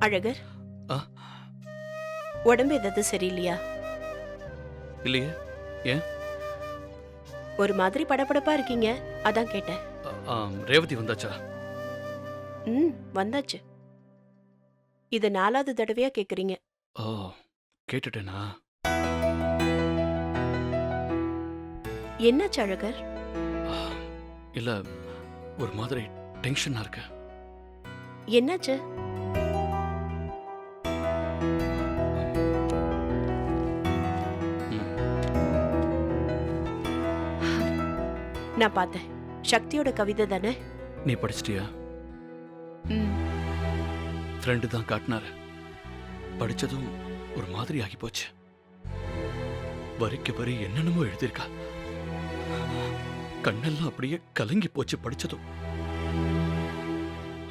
அழகர், ஆ, உடம்பு ஏதாவது சரியில்லையா? இல்லையே. ஏன்? ஒரு மாதிரி படபடப்பா இருக்கீங்க, அதான் கேட்டேன். ரேவதி வந்தாச்சா? வந்தாச்சு. இது 4வது தடவையா கேக்குறீங்க. ஓ, கேட்டுட்டேனா? என்னாச்சு அழகர்? ஆ, இல்ல, ஒரு மாதிரி டென்ஷனா இருக்கு. என்னாச்சு? ம், நான் பார்த்தேன். சக்தியோட கவிதை தானே? நீ படிச்சிட்டியா? ம். ஃப்ரெண்டு தான் காட்டினாரு. படிச்சதும் ஒரு மாதிரி ஆகி போச்சு. வரிக்கு வரி என்னென்னமோ எழுதியிருக்கா. கண்ணெல்லாம் அப்படியே கலங்கி போச்சு படிச்சதும்.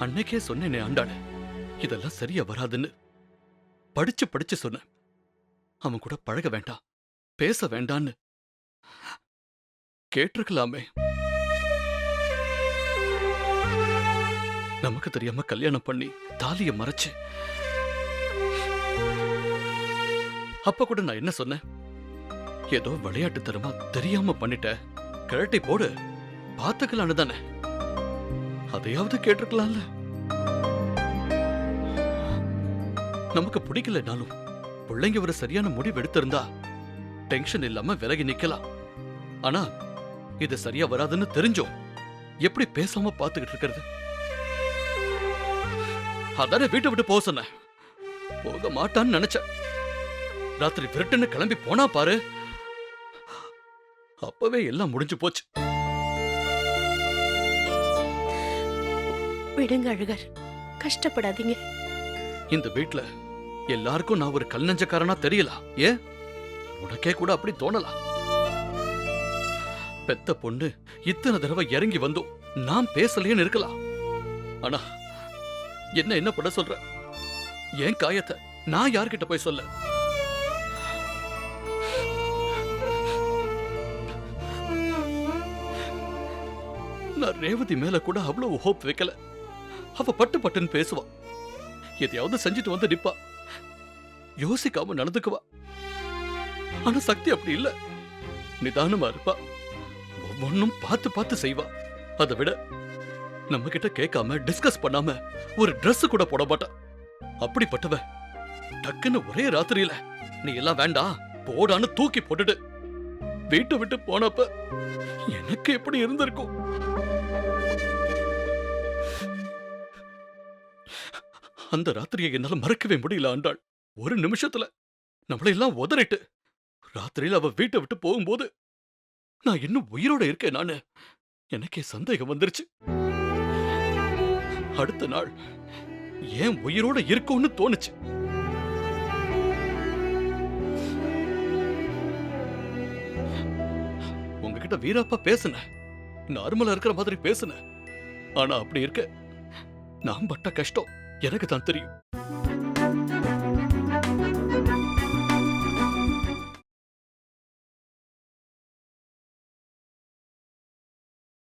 அன்னைக்கே சொன்னேனே ஆண்டாள, இதெல்லாம் சரியா வராதுன்னு. படிச்சு படிச்சு சொன்னேன். அவன் கூட பழக வேண்டாம், பேச வேண்டான்னு. கேட்டிருக்கலாமே. நமக்கு தெரியாம கல்யாணம் பண்ணி தாலிய மறைச்சு. அப்ப கூட நான் என்ன சொன்னேன்? ஏதோ விளையாட்டு தரமா தெரியாம பண்ணிட்ட, கழட்டி போடு, பாத்துக்கலான்னு தானே. அதையாவது கேட்டிருக்கலாம்ல. நமக்கு பிடிக்கலனாலும் பிள்ளைங்க ஒரு சரியான முடிவு எடுத்திருந்தா டென்ஷன் இல்லாம விலகி நிக்கலாம். ஆனா இது சரியா வராதுன்னு தெரிஞ்சோம் எப்படி பேசாம பாத்துக்கிட்டு இருக்கிறது? அதானே வீட்டை விட்டு போக சொன்ன. போக மாட்டான்னு நினைச்ச. ராத்திரி விரட்டுன்னு கிளம்பி போனா பாரு, அப்பவே எல்லாம் முடிஞ்சு போச்சு. விடுங்க அழகர், கஷ்டப்படாதீங்க. இந்த வீட்ல எல்லாருக்கும் நான் ஒரு கல் நெஞ்சக்காரனா தெரியலாம். ஏன் உனக்கே கூட அப்படி தோணலாம். பெத்த பொண்ணு இத்தனை தடவை இறங்கி வந்தோம் நான் பேசலையேன்னு இருக்கலாம். ஆனா என்ன பண்ண சொல்ற? ஏன் காயத்தை நான் யார்கிட்ட போய் சொல்ல? நான் ரேவதி மேல கூட அவ்வளவு ஹோப் வைக்கல. அவ பட்டு பட்டுன்னு பேசுவா, எதையாவது செஞ்சுட்டு வந்து நிப்பா, யோசிக்காம நடந்துக்குவா. ஆனா சக்தி அப்படி இல்ல. நிதானமா இருப்பா, ஒவ்வொன்னும் பார்த்து பார்த்து செய்வா. அதை விட நம்ம கிட்ட கேட்காம டிஸ்கஸ் பண்ணாம ஒரு Dress கூட போட மாட்டா. அப்படிப்பட்டவ டக்குன்னு ஒரே ராத்திரியில நீ எல்லாம் வேண்டாம் போடான்னு தூக்கி போட்டுட்டு வீட்டை விட்டு போனப்ப எனக்கு எப்படி இருந்திருக்கும்? அந்த ராத்திரியை என்னால மறக்கவே முடியல ஆண்டாள். ஒரு நிமிஷத்துல நம்மளையெல்லாம் உதறிட்டு ராத்திரியில அவ வீட்டை விட்டு போகும்போது நான் இன்னும் உயிரோட இருக்கேன். நானு எனக்கே சந்தேகம் வந்துருச்சு. அடுத்த நாள் ஏன் உயிரோட இருக்கும்னு தோணுச்சு. உங்ககிட்ட வீராப்பா பேசுன, நார்மலா இருக்கிற மாதிரி பேசுன. ஆனா அப்படி இருக்க நான் பட்ட கஷ்டம் எனக்கு தான் தெரியும்.